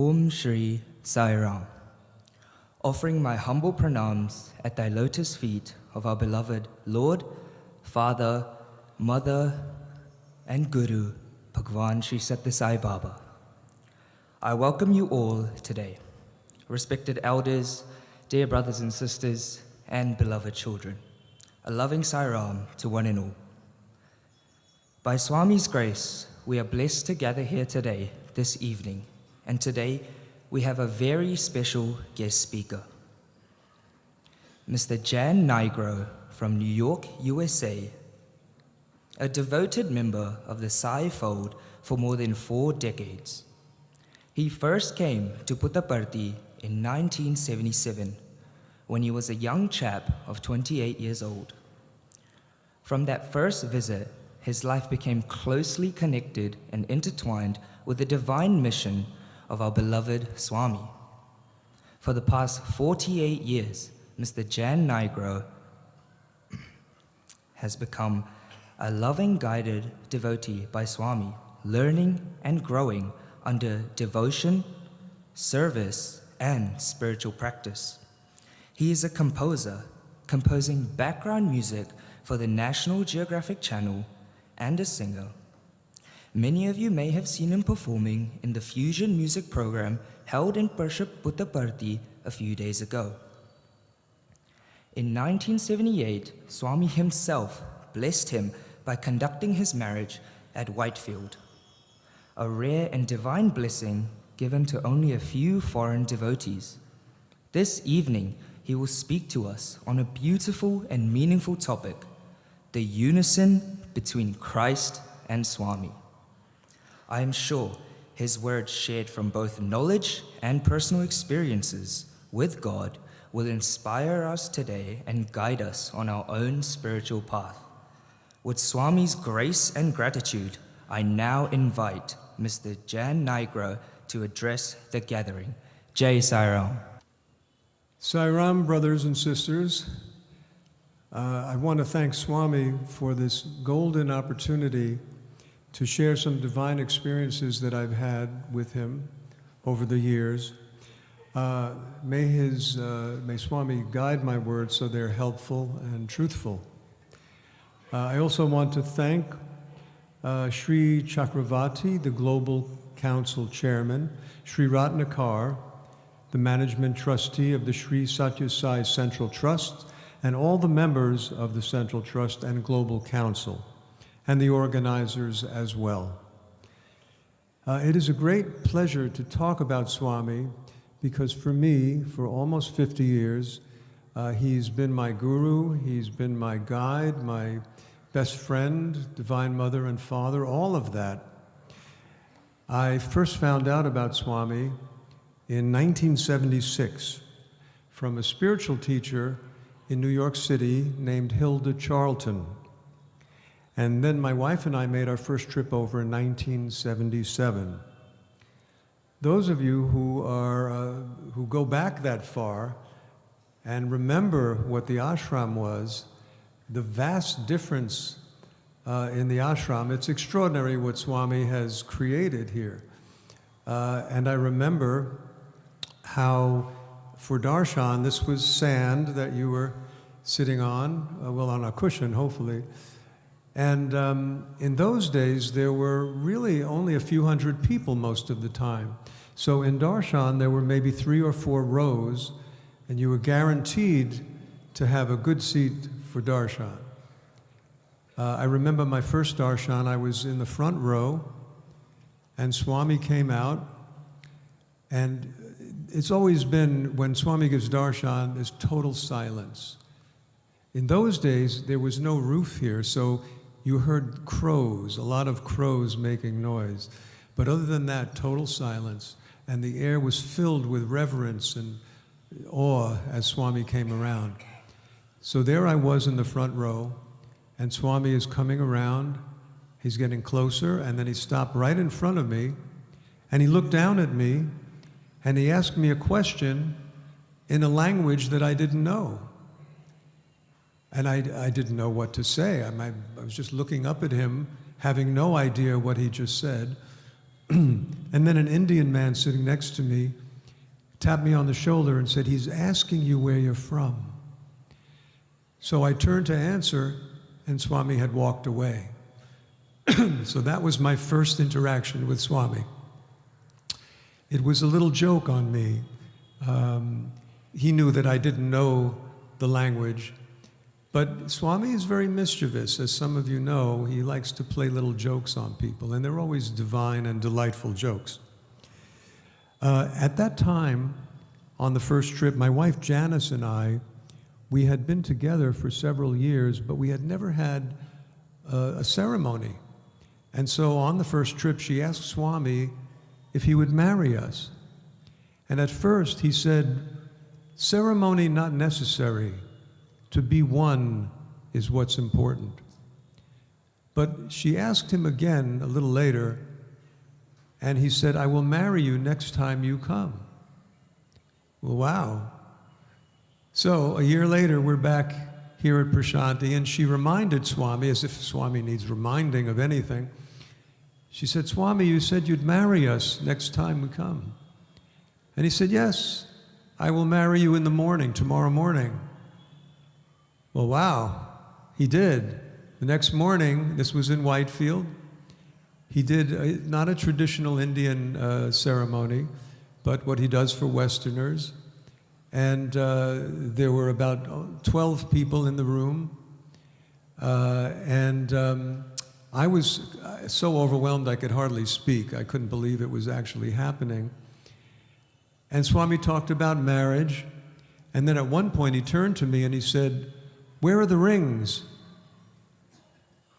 Om Shri Sai Ram. Offering my humble pranams at thy lotus feet of our beloved Lord, Father, Mother, and Guru, Bhagwan Sri Sathya Sai Baba. I welcome you all today, respected elders, dear brothers and sisters, and beloved children. A loving Sai Ram to one and all. By Swami's grace, we are blessed to gather here today, this evening, and today we have a very special guest speaker. Mr. Jan Nigro from New York, USA, a devoted member of the Sai fold for more than 4 decades. He first came to Puttaparthi in 1977 when he was a young chap of 28 years old. From that first visit, his life became closely connected and intertwined with the divine mission of our beloved Swami. For the past 48 years, Mr. Jan Nigro has become a loving guided devotee by Swami, learning and growing under devotion, service, and spiritual practice. He is a composer, composing background music for the National Geographic Channel, and a singer. Many of you may have seen him performing in the fusion music program held in Puttaparthi a few days ago. In 1978, Swami himself blessed him by conducting his marriage at Whitefield, a rare and divine blessing given to only a few foreign devotees. This evening, he will speak to us on a beautiful and meaningful topic, the unison between Christ and Swami. I am sure his words shared from both knowledge and personal experiences with God will inspire us today and guide us on our own spiritual path. With Swami's grace and gratitude, I now invite Mr. Jan Nigro to address the gathering. Jai Sai Ram. Sai Ram, brothers and sisters. I want to thank Swami for this golden opportunity to share some divine experiences that I've had with him over the years. May Swami guide my words so they're helpful and truthful. I also want to thank Sri Chakravarti, the Global Council Chairman, Sri Ratnakar, the Management Trustee of the Sri Sathya Sai Central Trust, and all the members of the Central Trust and Global Council, and the organizers as well. It is a great pleasure to talk about Swami because for me, for almost 50 years, he's been my guru, he's been my guide, my best friend, Divine Mother and Father, all of that. I first found out about Swami in 1976 from a spiritual teacher in New York City named Hilda Charlton. And then my wife and I made our first trip over in 1977. Those of you who go back that far and remember what the ashram was, the vast difference in the ashram, it's extraordinary what Swami has created here. And I remember how for darshan, this was sand that you were sitting on, well, on a cushion, hopefully. And in those days, there were really only a few hundred people most of the time. So in darshan, there were maybe 3 or 4 rows, and you were guaranteed to have a good seat for darshan. I remember my first darshan, I was in the front row, and Swami came out, and it's always been, when Swami gives darshan, there's total silence. In those days, there was no roof here, so you heard crows, a lot of crows making noise. But other than that, total silence. And the air was filled with reverence and awe as Swami came around. So there I was in the front row, and Swami is coming around. He's getting closer, and then he stopped right in front of me, and he looked down at me, and he asked me a question in a language that I didn't know. And I didn't know what to say. I was just looking up at him, having no idea what he just said. And then an Indian man sitting next to me tapped me on the shoulder and said, "He's asking you where you're from." So I turned to answer, and Swami had walked away. So that was my first interaction with Swami. It was a little joke on me. He knew that I didn't know the language, but Swami is very mischievous. As some of you know, he likes to play little jokes on people, and they're always divine and delightful jokes. At that time, on the first trip, my wife Janice and I, we had been together for several years, but we had never had a ceremony. And so on the first trip, she asked Swami if he would marry us. And at first he said, "Ceremony not necessary. To be one is what's important." But she asked him again a little later, and he said, "I will marry you next time you come." Well, wow. So a year later, we're back here at Prashanti, and she reminded Swami, as if Swami needs reminding of anything. She said, "Swami, you said you'd marry us next time we come." And he said, "Yes, I will marry you in the morning, tomorrow morning." Well, wow, he did. The next morning, this was in Whitefield, he did not a traditional Indian ceremony, but what he does for Westerners. And there were about 12 people in the room. I was so overwhelmed I could hardly speak. I couldn't believe it was actually happening. And Swami talked about marriage. And then at one point he turned to me and he said, "Where are the rings?"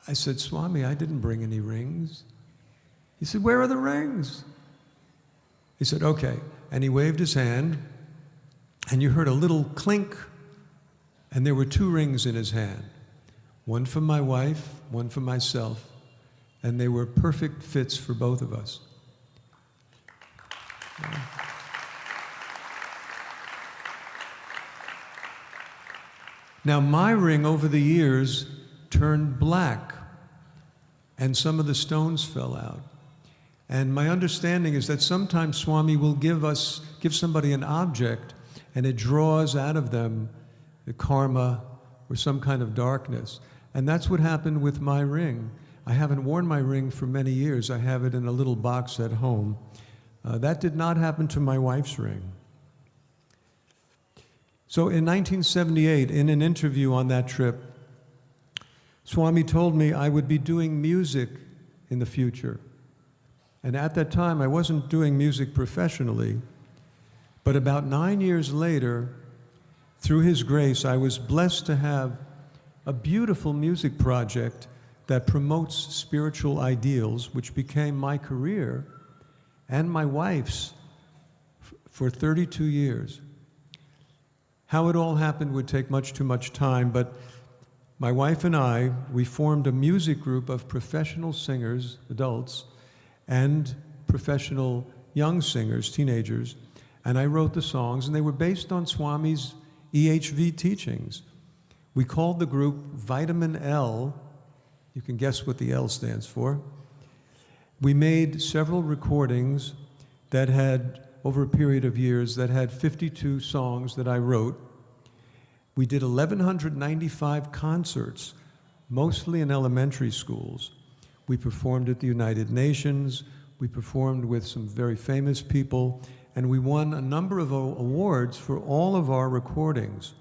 I said, "Swami, I didn't bring any rings." He said, "Where are the rings?" He said, "Okay." And he waved his hand, and you heard a little clink, and there were 2 rings in his hand. One for my wife, one for myself, and they were perfect fits for both of us. Now, my ring over the years turned black, and some of the stones fell out. And my understanding is that sometimes Swami will give somebody an object, and it draws out of them the karma or some kind of darkness. And that's what happened with my ring. I haven't worn my ring for many years. I have it in a little box at home. That did not happen to my wife's ring. So in 1978, in an interview on that trip, Swami told me I would be doing music in the future. And at that time, I wasn't doing music professionally, but about 9 years later, through his grace, I was blessed to have a beautiful music project that promotes spiritual ideals, which became my career and my wife's for 32 years. How it all happened would take much too much time, but my wife and I, we formed a music group of professional singers, adults, and professional young singers, teenagers, and I wrote the songs, and they were based on Swami's EHV teachings. We called the group Vitamin L. You can guess what the L stands for. We made several recordings that had, over a period of years, that had 52 songs that I wrote. We did 1,195 concerts, mostly in elementary schools. We performed at the United Nations. We performed with some very famous people, and we won a number of awards for all of our recordings.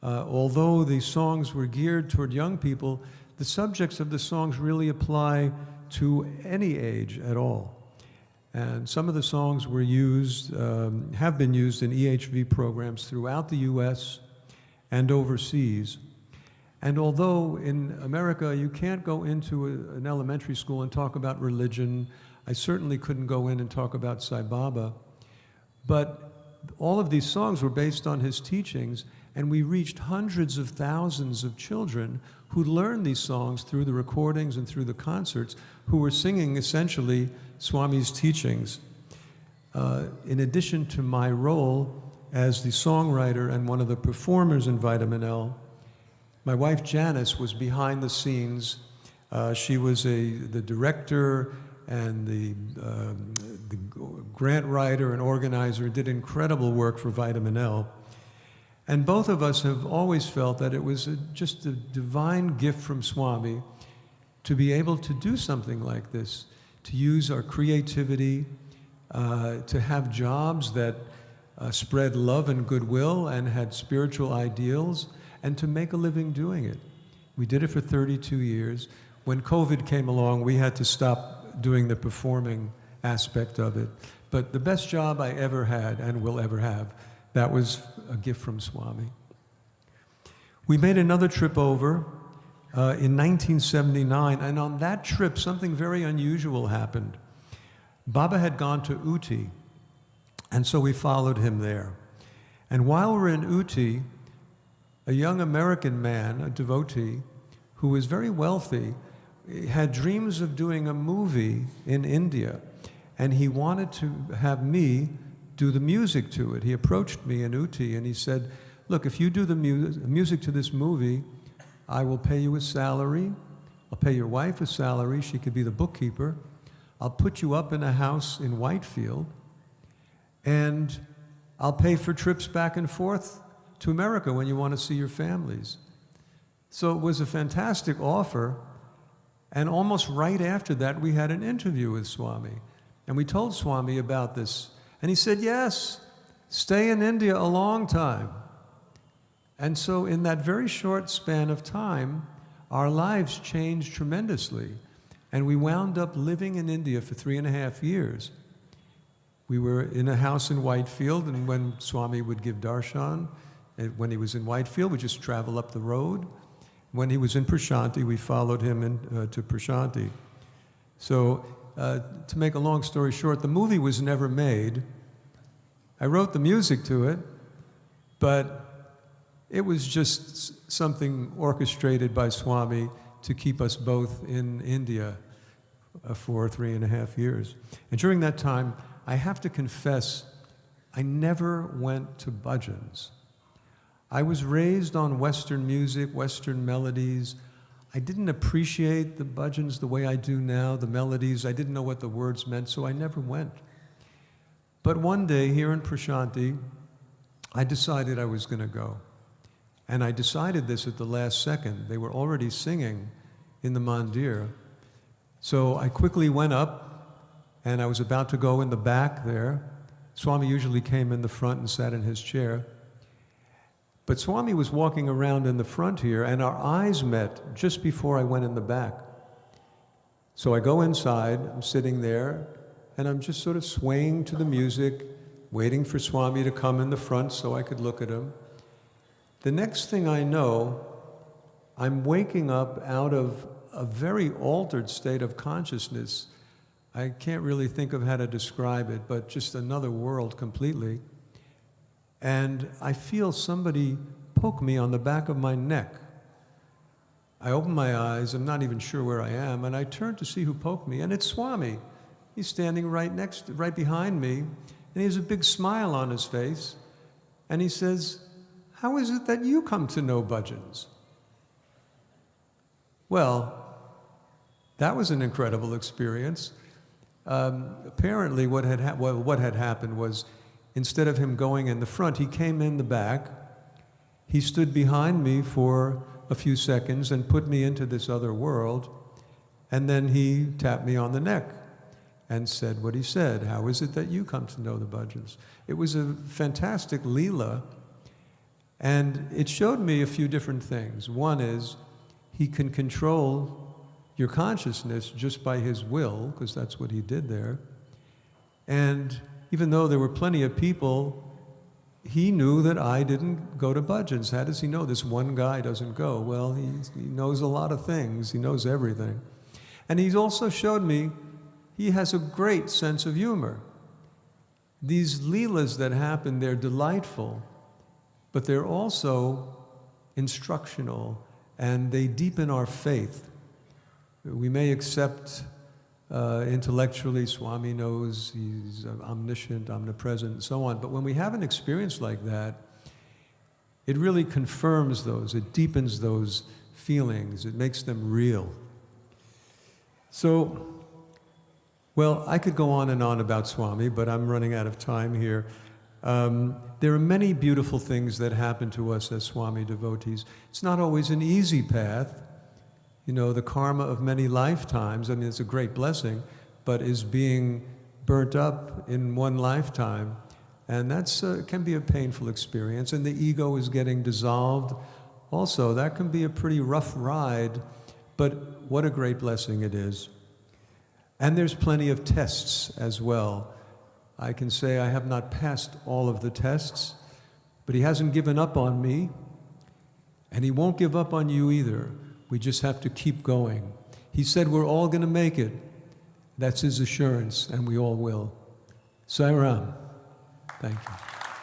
Although the songs were geared toward young people, the subjects of the songs really apply to any age at all. And some of the songs were used, have been used in EHV programs throughout the US and overseas. And although in America you can't go into an elementary school and talk about religion, I certainly couldn't go in and talk about Sai Baba, but all of these songs were based on his teachings, and we reached hundreds of thousands of children who learned these songs through the recordings and through the concerts, who were singing essentially Swami's teachings. In addition to my role as the songwriter and one of the performers in Vitamin L, my wife Janice was behind the scenes. She was the director and the grant writer and organizer, did incredible work for Vitamin L. And both of us have always felt that it was just a divine gift from Swami to be able to do something like this, to use our creativity, to have jobs that spread love and goodwill and had spiritual ideals, and to make a living doing it. We did it for 32 years. When COVID came along, we had to stop doing the performing aspect of it. But the best job I ever had and will ever have, that was a gift from Swami. We made another trip over in 1979, and on that trip, something very unusual happened. Baba had gone to Uti, and so we followed him there. And while we were in Uti, a young American man, a devotee, who was very wealthy, had dreams of doing a movie in India, and he wanted to have me do the music to it. He approached me in Uti and he said, look, if you do the music to this movie, I will pay you a salary, I'll pay your wife a salary, she could be the bookkeeper, I'll put you up in a house in Whitefield, and I'll pay for trips back and forth to America when you want to see your families. So it was a fantastic offer, and almost right after that we had an interview with Swami. And we told Swami about this, and he said, yes, stay in India a long time. And so in that very short span of time, our lives changed tremendously. And we wound up living in India for 3.5 years. We were in a house in Whitefield, and when Swami would give darshan, when he was in Whitefield, we'd just travel up the road. When he was in Prashanti, we followed him to Prashanti. So, to make a long story short, the movie was never made. I wrote the music to it, but it was just something orchestrated by Swami to keep us both in India for 3.5 years. And during that time, I have to confess, I never went to bhajans. I was raised on Western music, Western melodies. I didn't appreciate the bhajans the way I do now, the melodies. I didn't know what the words meant, so I never went. But one day here in Prashanti, I decided I was going to go. And I decided this at the last second. They were already singing in the mandir. So I quickly went up, and I was about to go in the back there. Swami usually came in the front and sat in his chair. But Swami was walking around in the front here, and our eyes met just before I went in the back. So I go inside, I'm sitting there, and I'm just sort of swaying to the music, waiting for Swami to come in the front so I could look at him. The next thing I know, I'm waking up out of a very altered state of consciousness. I can't really think of how to describe it, but just another world completely. And I feel somebody poke me on the back of my neck. I open my eyes, I'm not even sure where I am, and I turn to see who poked me, and it's Swami. He's standing right behind me, and he has a big smile on his face, and he says, how is it that you come to know bhajans? Well, that was an incredible experience. Apparently what had happened was, instead of him going in the front, he came in the back. He stood behind me for a few seconds and put me into this other world. And then he tapped me on the neck and said what he said. How is it that you come to know the bhajans? It was a fantastic leela. And it showed me a few different things. One is, he can control your consciousness just by his will, because that's what he did there. And even though there were plenty of people, he knew that I didn't go to bhajans. How does he know this one guy doesn't go? Well, he knows a lot of things. He knows everything. And he's also showed me he has a great sense of humor. These leelas that happen, they're delightful, but they're also instructional, and they deepen our faith. We may accept intellectually, Swami knows, he's omniscient, omnipresent, and so on. But when we have an experience like that, it really confirms those, it deepens those feelings, it makes them real. So Well, I could go on and on about Swami, but I'm running out of time here. There are many beautiful things that happen to us as Swami devotees. It's not always an easy path. You know, the karma of many lifetimes, I mean, it's a great blessing, but is being burnt up in one lifetime. And that's can be a painful experience. And the ego is getting dissolved. Also, that can be a pretty rough ride, but what a great blessing it is. And there's plenty of tests as well. I can say I have not passed all of the tests, but he hasn't given up on me, and he won't give up on you either. We just have to keep going. He said we're all going to make it. That's his assurance, and we all will. Sai Ram. Thank you.